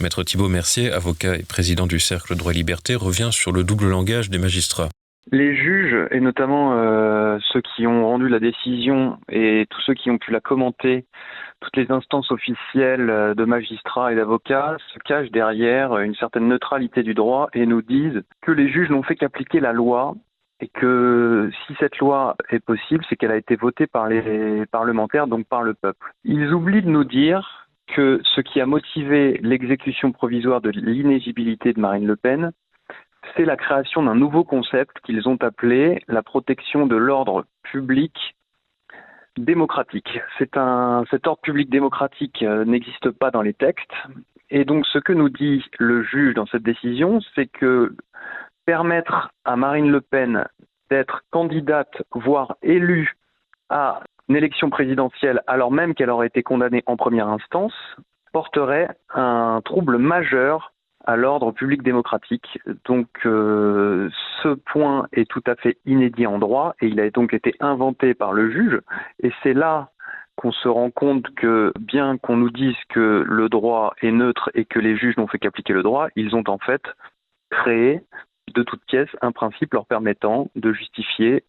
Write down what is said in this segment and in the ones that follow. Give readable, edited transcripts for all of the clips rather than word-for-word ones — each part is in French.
Maître Thibault Mercier, avocat et président du Cercle Droit et Liberté, revient sur le double langage des magistrats. Les juges, et notamment ceux qui ont rendu la décision et tous ceux qui ont pu la commenter, toutes les instances officielles de magistrats et d'avocats se cachent derrière une certaine neutralité du droit et nous disent que les juges n'ont fait qu'appliquer la loi et que si cette loi est possible, c'est qu'elle a été votée par les parlementaires, donc par le peuple. Ils oublient de nous dire que ce qui a motivé l'exécution provisoire de l'inéligibilité de Marine Le Pen, c'est la création d'un nouveau concept qu'ils ont appelé la protection de l'ordre public démocratique. Cet ordre public démocratique n'existe pas dans les textes. Et donc ce que nous dit le juge dans cette décision, c'est que permettre à Marine Le Pen d'être candidate, voire élue à une élection présidentielle alors même qu'elle aurait été condamnée en première instance, porterait un trouble majeur à l'ordre public démocratique. Donc ce point est tout à fait inédit en droit et il a donc été inventé par le juge. Et c'est là qu'on se rend compte que bien qu'on nous dise que le droit est neutre et que les juges n'ont fait qu'appliquer le droit, ils ont en fait créé de toutes pièces un principe leur permettant de justifier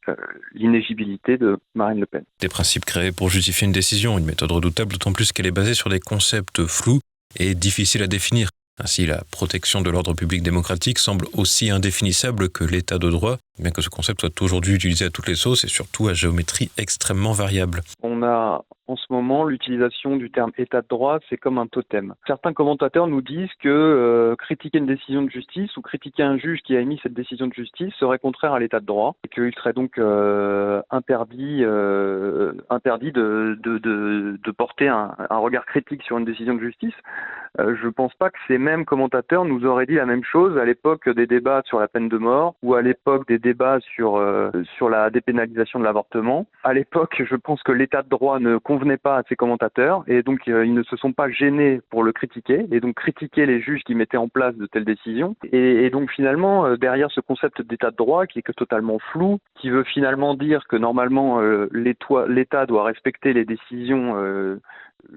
l'inéligibilité de Marine Le Pen. Des principes créés pour justifier une décision, une méthode redoutable, d'autant plus qu'elle est basée sur des concepts flous et difficiles à définir. Ainsi, la protection de l'ordre public démocratique semble aussi indéfinissable que l'état de droit, bien que ce concept soit aujourd'hui utilisé à toutes les sauces et surtout à géométrie extrêmement variable. On a en ce moment l'utilisation du terme état de droit, c'est comme un totem. Certains commentateurs nous disent que critiquer une décision de justice ou critiquer un juge qui a émis cette décision de justice serait contraire à l'état de droit et qu'il serait donc interdit de porter un regard critique sur une décision de justice. Je ne pense pas que ces mêmes commentateurs nous auraient dit la même chose à l'époque des débats sur la peine de mort ou à l'époque des débats sur la dépénalisation de l'avortement. À l'époque, je pense que l'état de droit ne convenait pas à ces commentateurs et donc ils ne se sont pas gênés pour le critiquer et donc critiquer les juges qui mettaient en place de telles décisions. Et donc finalement, derrière ce concept d'état de droit qui est que totalement flou, qui veut finalement dire que normalement l'État doit respecter les décisions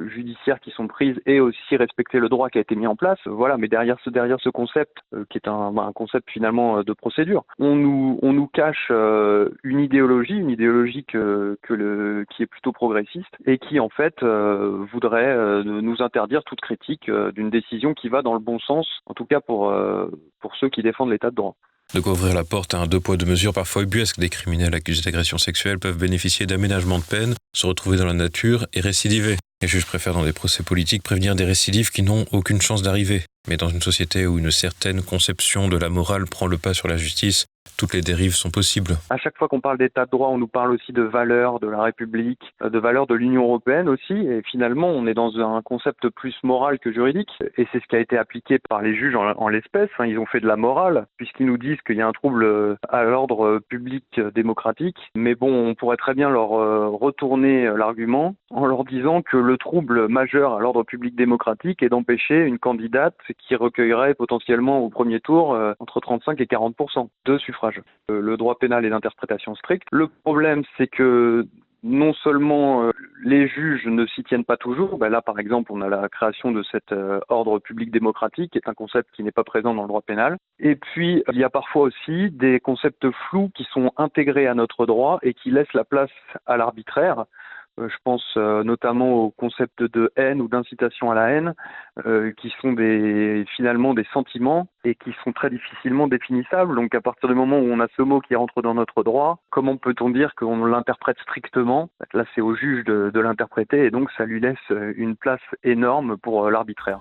judiciaires qui sont prises et aussi respecter le droit qui a été mis en place. Voilà, mais derrière ce concept, qui est un concept finalement de procédure, on nous cache une idéologie qui est plutôt progressiste et qui en fait voudrait nous interdire toute critique d'une décision qui va dans le bon sens, en tout cas pour ceux qui défendent l'état de droit. De quoi ouvrir la porte à un deux poids deux mesures parfois ubuesque. Des criminels accusés d'agression sexuelle peuvent bénéficier d'aménagements de peine, se retrouver dans la nature et récidiver. Les juges préfèrent dans des procès politiques prévenir des récidives qui n'ont aucune chance d'arriver. Mais dans une société où une certaine conception de la morale prend le pas sur la justice, toutes les dérives sont possibles. À chaque fois qu'on parle d'état de droit, on nous parle aussi de valeurs de la République, de valeurs de l'Union européenne aussi. Et finalement, on est dans un concept plus moral que juridique. Et c'est ce qui a été appliqué par les juges en l'espèce. Ils ont fait de la morale, puisqu'ils nous disent qu'il y a un trouble à l'ordre public démocratique. Mais bon, on pourrait très bien leur retourner l'argument en leur disant que le trouble majeur à l'ordre public démocratique est d'empêcher une candidate qui recueillerait potentiellement au premier tour entre 35 et 40% de suffrages. Le droit pénal est d'interprétation stricte. Le problème, c'est que non seulement les juges ne s'y tiennent pas toujours, là par exemple on a la création de cet ordre public démocratique qui est un concept qui n'est pas présent dans le droit pénal. Et puis il y a parfois aussi des concepts flous qui sont intégrés à notre droit et qui laissent la place à l'arbitraire. Je pense notamment au concept de haine ou d'incitation à la haine, qui sont finalement des sentiments et qui sont très difficilement définissables. Donc à partir du moment où on a ce mot qui rentre dans notre droit, comment peut-on dire qu'on l'interprète strictement ? Là c'est au juge de l'interpréter et donc ça lui laisse une place énorme pour l'arbitraire.